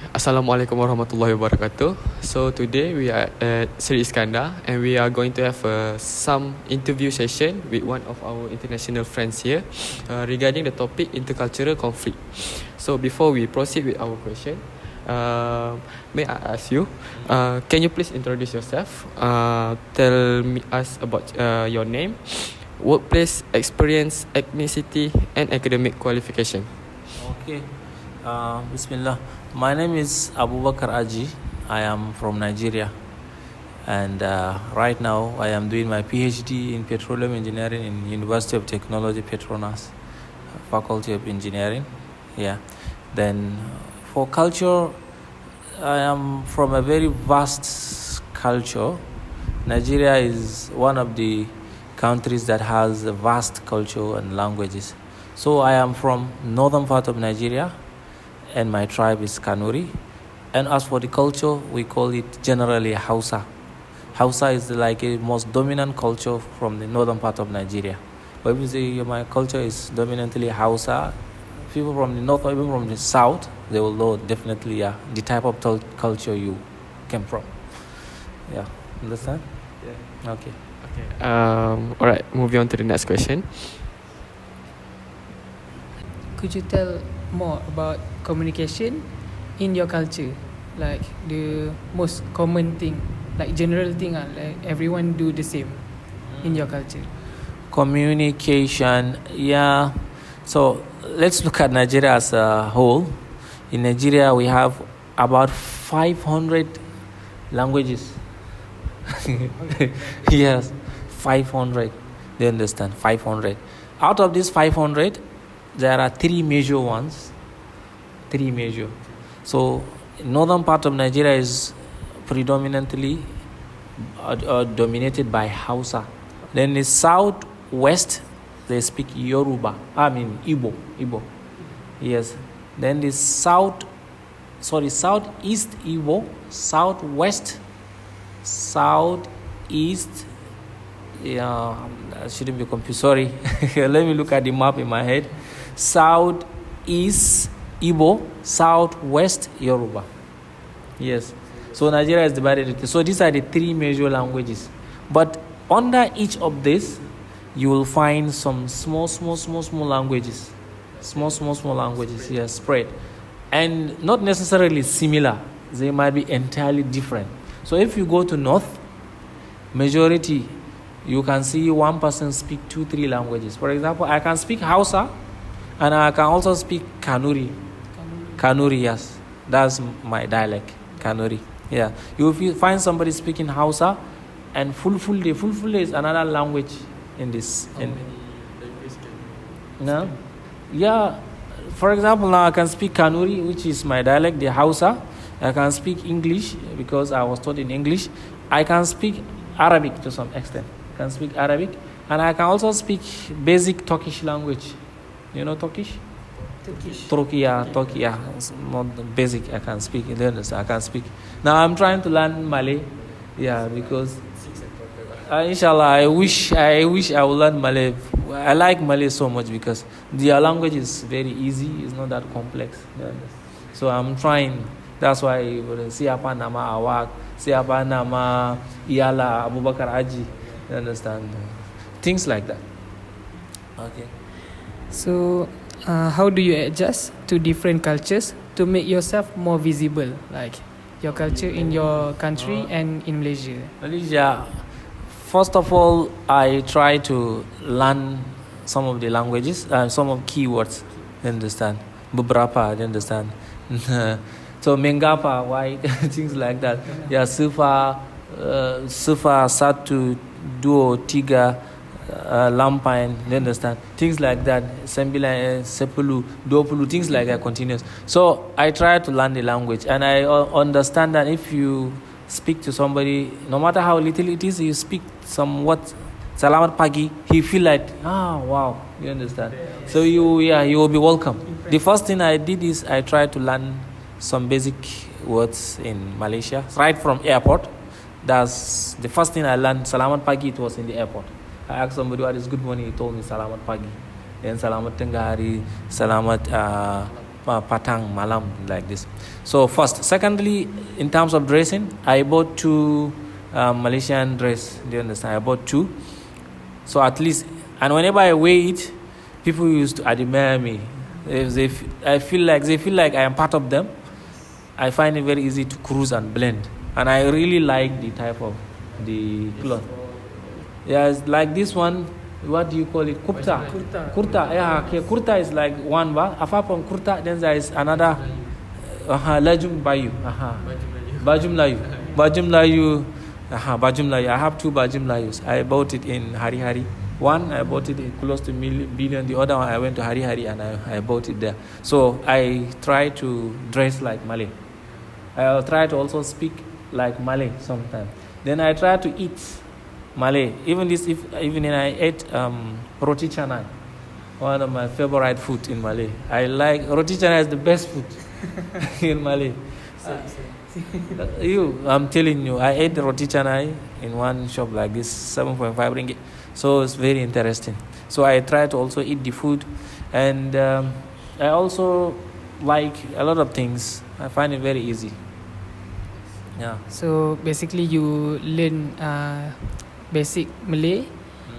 Assalamualaikum warahmatullahi wabarakatuh. So today we are at Sri Iskandar and we are going to have some interview session with one of our international friends here regarding the topic intercultural conflict. So before we proceed with our question, may I ask you, can you please introduce yourself? Tell me us about your name, workplace experience, ethnicity, and academic qualification. Okay. Bismillah. My name is Abu Bakar Aji. I am from Nigeria. And right now I am doing my PhD in petroleum engineering in University of Technology Petronas, Faculty of Engineering. Yeah. Then for culture, I am from a very vast culture. Nigeria is one of the countries that has a vast culture and languages. So I am from northern part of Nigeria, and my tribe is Kanuri. And as for the culture, we call it generally Hausa. Hausa is like a most dominant culture from the northern part of Nigeria. But if you say my culture is dominantly Hausa, people from the north or even from the south, they will know definitely the type of culture you came from. Yeah, understand? Yeah. Okay. Alright, moving on to the next question. Could you tell more about communication in your culture? Like the most common thing, like general thing, like everyone do the same in your culture. Communication, yeah. So let's look at Nigeria as a whole. In Nigeria, we have about 500 languages. Yes, 500. Do you understand? 500. Out of these 500, there are three major ones. Three major. So, northern part of Nigeria is predominantly dominated by Hausa. Then the southwest, they speak Yoruba. Igbo. Yes. Then the southeast Igbo, southeast. Yeah, I shouldn't be confused. Sorry. Let me look at the map in my head. Southeast Igbo, southwest Yoruba. Yes. So Nigeria is divided into. So these are the three major languages. But under each of these, you will find some small languages. Small languages, yes, spread. And not necessarily similar. They might be entirely different. So if you go to north, majority, you can see one person speak 2-3 languages. For example, I can speak Hausa, and I can also speak Kanuri. Kanuri, yes. That's my dialect, Kanuri. Yeah. You will find somebody speaking Hausa and Fulfulde. Fulfulde is another language in this. No? Yeah. For example, now I can speak Kanuri, which is my dialect, the Hausa. I can speak English because I was taught in English. I can speak Arabic to some extent. I can speak Arabic. And I can also speak basic Turkish language. You know Turkish? Turkey. It's not basic. I can speak. I can speak. Now I'm trying to learn Malay. Yeah, because inshallah, I wish I would learn Malay. I like Malay so much because their language is very easy. It's not that complex. So I'm trying. That's why siapa nama awak, siapa nama ialah Abu Bakar Aji. You understand? Things like that. Okay. So, how do you adjust to different cultures to make yourself more visible, like your culture in your country and in Malaysia? Malaysia, first of all, I try to learn some of the languages, some of keywords. You understand? Beberapa, you understand? So mengapa, why, things like that. Yeah, sufa, satu, duo, tiga. Lampain, you understand? Things like that, Sembila, Sepulu, Dopulu, things like that continuous. So I try to learn the language, and I understand that if you speak to somebody, no matter how little it is, you speak somewhat Salamat Pagi, he feel like, wow, you understand? So you will be welcome. The first thing I did is I tried to learn some basic words in Malaysia, right from airport. That's the first thing I learned. Salamat Pagi, it was in the airport. I asked somebody what is good morning, he told me Salamat Pagi. Then Salamat Tengah Hari, Salamat Patang, Malam, like this. So first. Secondly, in terms of dressing, I bought two Malaysian dress. Do you understand? I bought two. So at least, and whenever I wear it, people used to admire me. They feel like I am part of them. I find it very easy to cruise and blend. And I really like the type of the cloth. Yeah, it's like this one. What do you call it? Kurta. Kurta. Yeah, okay. Kurta is like one bar. Apart from kurta, then there is another. Lajum Bayu. Bajum Layu. Bajum Layu. Bajum Layu. I have two Bajum Layus. I bought it in Hari Hari. One, I bought it close to billion. The other one, I went to Hari Hari and I bought it there. So I try to dress like Malay. I try to also speak like Malay sometimes. Then I try to eat Malay. Even I ate roti canai, one of my favorite food in Malay. I like roti canai is the best food in Malay. I'm telling you, I ate roti canai in one shop like this, 7.5 ringgit. So it's very interesting. So I try to also eat the food, and I also like a lot of things. I find it very easy. Yeah. So basically, you learn basic Malay,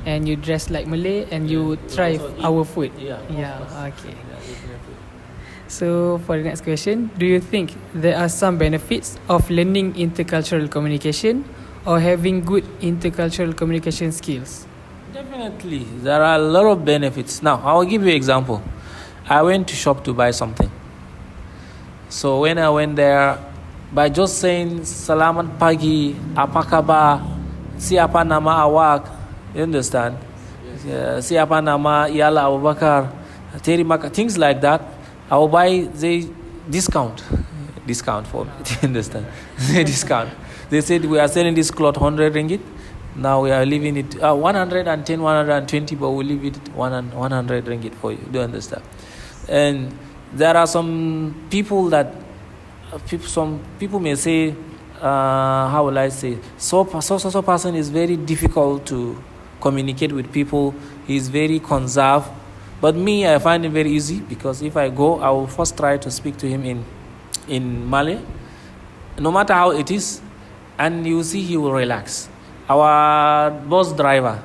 and you dress like Malay, and you try our food. Yeah. Okay. So for the next question, do you think there are some benefits of learning intercultural communication or having good intercultural communication skills? Definitely, there are a lot of benefits. Now, I will give you an example. I went to shop to buy something. So when I went there, by just saying Salamat pagi, apa kabar, siapa nama awak, you understand? Siapa nama ialah Abu Bakar, things like that. I will buy the discount for me. You understand? The discount. They said we are selling this cloth 100 ringgit. Now we are leaving it 110, 120, but we'll leave it 100 ringgit for you. Do you understand? And there are some people that some people may say, how will I say? So person is very difficult to communicate with people. He's very conserved. But me, I find it very easy, because if I go, I will first try to speak to him in Malay, no matter how it is, and you see he will relax. Our bus drivers,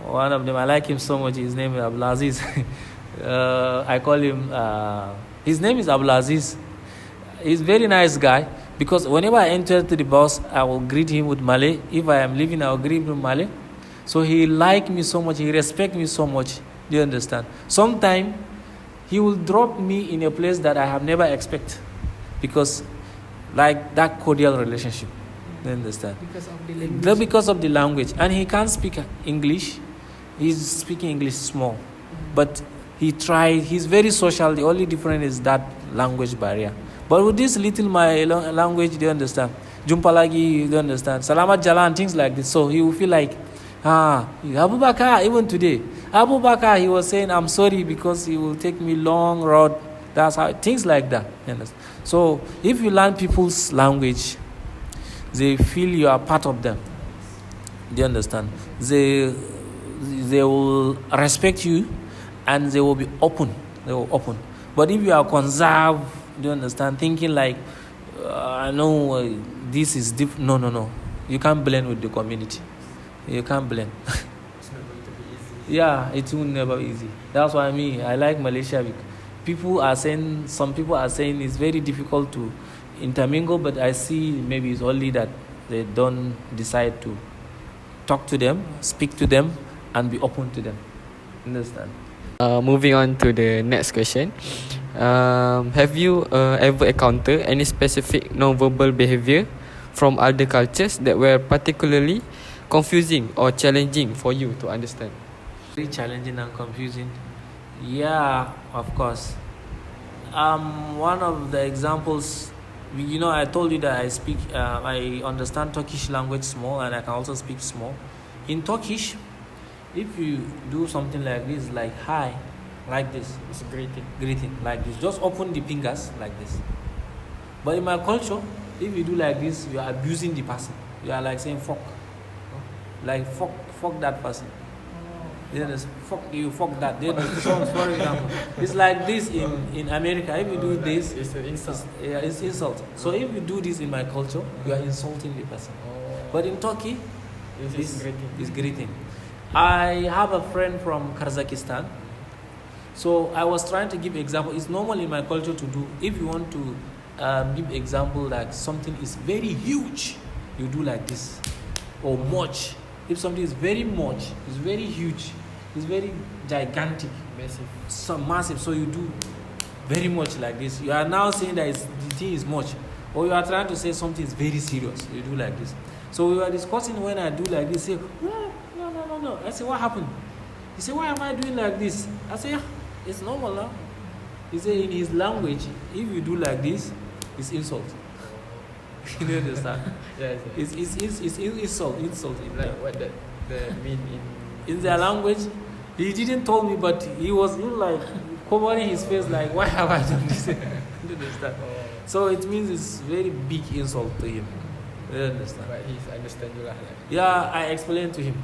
one of them, I like him so much. His name is Abdulaziz. I call him. His name is Abdulaziz. He's a very nice guy, because whenever I enter to the bus, I will greet him with Malay. If I am leaving, I will greet him with Malay. So he like me so much, he respect me so much. Do you understand? Sometimes he will drop me in a place that I have never expected, because like that cordial relationship. Do you understand? Because of the language. And he can't speak English. He's speaking English small. But he tried, he's very social. The only difference is that language barrier. But with this little my language, do you understand? Jumpa lagi, do you understand? Salamat jalan, things like this. So he will feel like, Abu Bakar, even today, Abu Bakar, he was saying, I'm sorry because he will take me long road. That's how, things like that. You understand? So if you learn people's language, they feel you are part of them. Do you understand? They will respect you, and they will be open. They will open. But if you are conserved, do you understand? Thinking like, no, this is different. No. You can't blend with the community. You can't blend. It's not going to be easy. Yeah, it will never be easy. That's why I like Malaysia. Some people are saying it's very difficult to intermingle, but I see maybe it's only that they don't decide to talk to them, speak to them, and be open to them. Understand? Moving on to the next question. Have you ever encountered any specific non-verbal behavior from other cultures that were particularly confusing or challenging for you to understand? Very challenging and confusing. Yeah, of course. One of the examples, I told you that I understand Turkish language small, and I can also speak small. In Turkish, if you do something like this, like hi, like this, It's greeting. greeting, like this, just open the fingers like this. But in my culture, if you do like this, you are abusing the person. You are like saying fuck. Like fuck that person. Fuck you, fuck that. So, for example, it's like this in America. If you do this, it's an insult. it's insult. So if you do this in my culture, you are insulting the person. But in Turkey, it's greeting. I have a friend from Kazakhstan. So I was trying to give example. It's normal in my culture to do. If you want to give example like something is very huge, you do like this, or much. If something is very much, it's very huge, it's very gigantic, massive. So you do very much like this. You are now saying that the thing is much, or you are trying to say something is very serious. You do like this. So we were discussing when I do like this. Say, no. I say, what happened? He said, why am I doing like this? I say, yeah, it's normal now. He said, in his language, if you do like this, it's insult. You understand? Yes. It's insult. Like what that mean in their language. He didn't tell me, but he was like covering his face, like, why have I done this? You understand? So it means it's very big insult to him. You understand? But he's understand you lah. Yeah, I explained to him.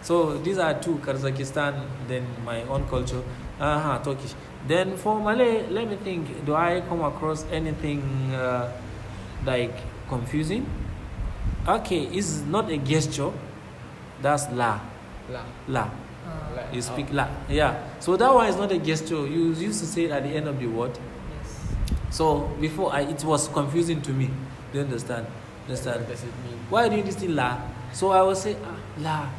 So these are two, Kazakhstan, then my own culture, Turkish. Then for Malay, let me think, do I come across anything like confusing? Okay, it's not a gesture, that's la. You speak la. Yeah. So that one is not a gesture. You used to say it at the end of the word. Yes. So before it was confusing to me. Do you understand? What does it mean? Why do you this thing la? So I will say la,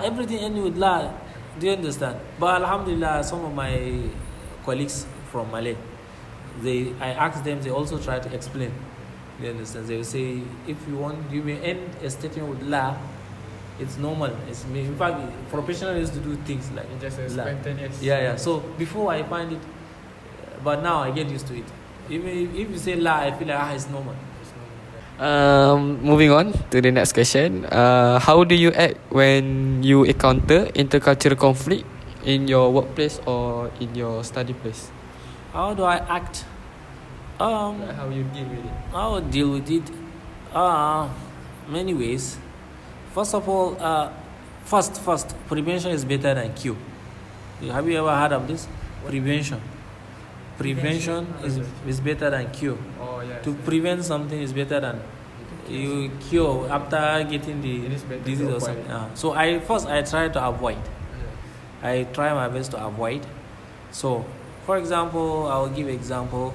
everything ending with la. Do you understand? But alhamdulillah, some of my colleagues from Malay, I asked them, they also try to explain. Do you understand? They will say, if you want, you may end a statement with la. It's normal. In fact, professionals used to do things like It's just a la. spontaneous. Yeah. So before I find it, but now I get used to it. Even if you say la, I feel like it's normal. Moving on to the next question. How do you act when you encounter intercultural conflict in your workplace or in your study place? How do I act? Like how you deal with it? How I deal with it? Many ways. First of all, first, prevention is better than cure. Have you ever heard of this? Prevention is better than cure. Oh yes. To prevent something is better than you cure after getting the disease or something. So I try to avoid. Yeah. I try my best to avoid. So, for example, I will give example.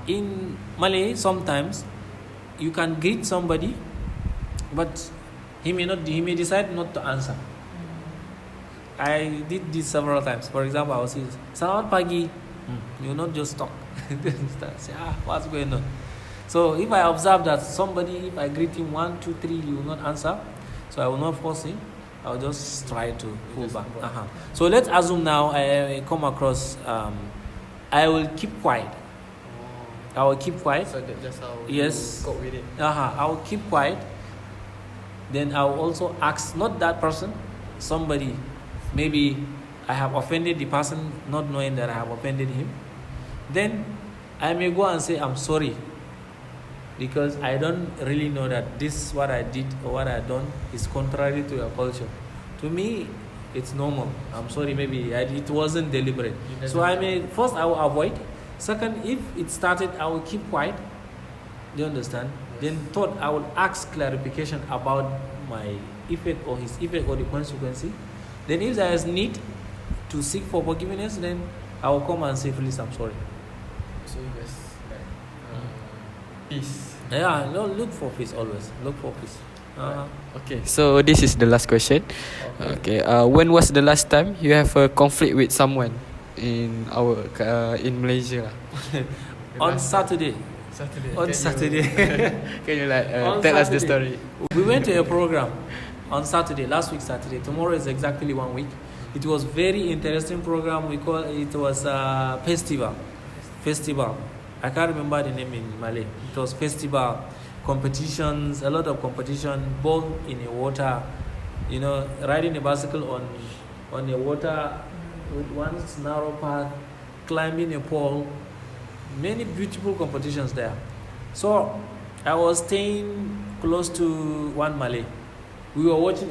In Malay, sometimes you can greet somebody, but he may decide not to answer. I did this several times. For example, I will say, "Selamat pagi." You will not just talk. Say, what's going on? So if I observe that somebody, if I greet him 1, 2, 3, he will not answer, so I will not force him. I will just try to pull back. So let's assume now I come across. I will keep quiet. I will keep quiet. So that's how Yes. you cope with it. I will keep quiet. Then I will also ask, not that person, somebody. Maybe I have offended the person, not knowing that I have offended him. Then I may go and say, I'm sorry, because I don't really know that this, what I did or what I done, is contrary to your culture. To me, it's normal. I'm sorry, maybe it wasn't deliberate. So I will avoid. Second, if it started, I will keep quiet. Do you understand? Yes. Then third, I will ask clarification about my effect or his effect or the consequence. Then if there is need to seek for forgiveness, then I will come and say, please, I'm sorry. So you guys like peace. Yeah, no, look for peace always. Look for peace. Okay, so this is the last question. Okay. When was the last time you have a conflict with someone in Malaysia? On Saturday. On Saturday. Can you like tell us the story? We went to a program on Saturday, last week Saturday. Tomorrow is exactly 1 week. It was very interesting program. We call it was a festival. I can't remember the name in Malay. It was festival, competitions, a lot of competition, both in the water, riding a bicycle on the water with one narrow path, climbing a pole, many beautiful competitions there. So I was staying close to one Malay. We were watching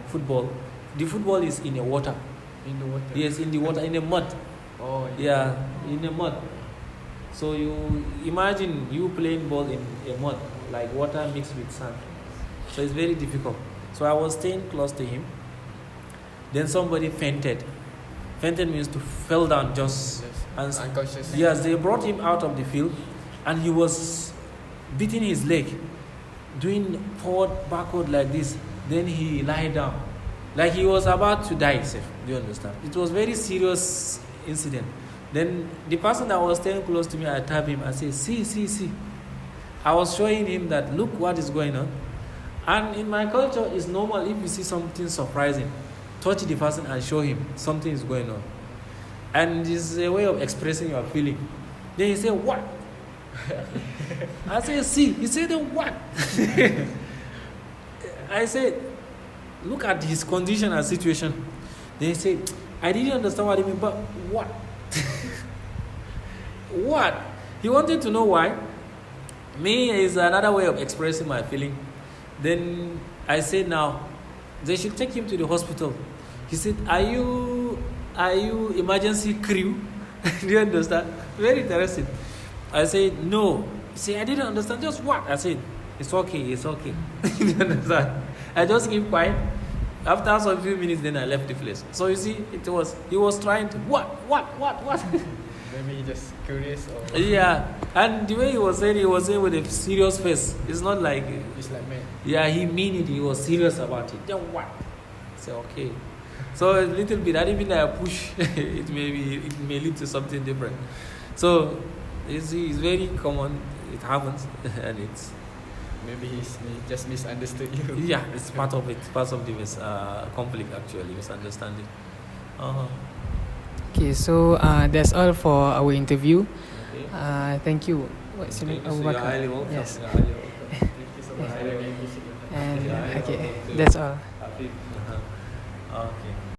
football. the football is in the water. In the water. Yes, in the water, in the mud. Oh. Yeah, in the mud. So you imagine you playing ball in a mud, like water mixed with sand. So it's very difficult. So I was staying close to him. Then somebody fainted. Fainted means to fell down just. Yes. Unconscious. Yes, they brought him out of the field, and he was beating his leg, doing forward, backward like this. Then he lied down, like he was about to die. Do you understand? It was very serious incident. Then the person that was staying close to me, I tapped him. I said, see. I was showing him that look what is going on. And in my culture, it's normal if you see something surprising, touch the person and show him something is going on. And it's a way of expressing your feeling. Then he said, what? I said, see. He said, what? I said, look at his condition and situation. Then he said, I didn't understand what he meant, but what? What? He wanted to know why. Me is another way of expressing my feeling. Then I said, now, they should take him to the hospital. He said, are you emergency crew? Do you understand? Very interesting. I said, no. He said, I didn't understand. Just what? I said, it's okay. Do you understand? I just keep quiet. After some few minutes, then I left the place. So you see, he was trying to, what? Maybe he just curious or... Yeah, and the way he was saying with a serious face. It's not like... It's like man. Yeah, he mean it. He was serious about it. Then what? I said, okay. So a little bit, I didn't mean that I push. it may lead to something different. So, you see, it's very common. It happens. And it's... Maybe he just misunderstood you. Yeah, it's part of it. Part of the conflict, actually, misunderstanding. Okay, so that's all for our interview. Okay. Thank you. What's your name? Abu You're Bakar. highly welcome. Yes. You're highly welcome. Thank you so much. And Yeah, okay, welcome to that's all. Afif. Okay.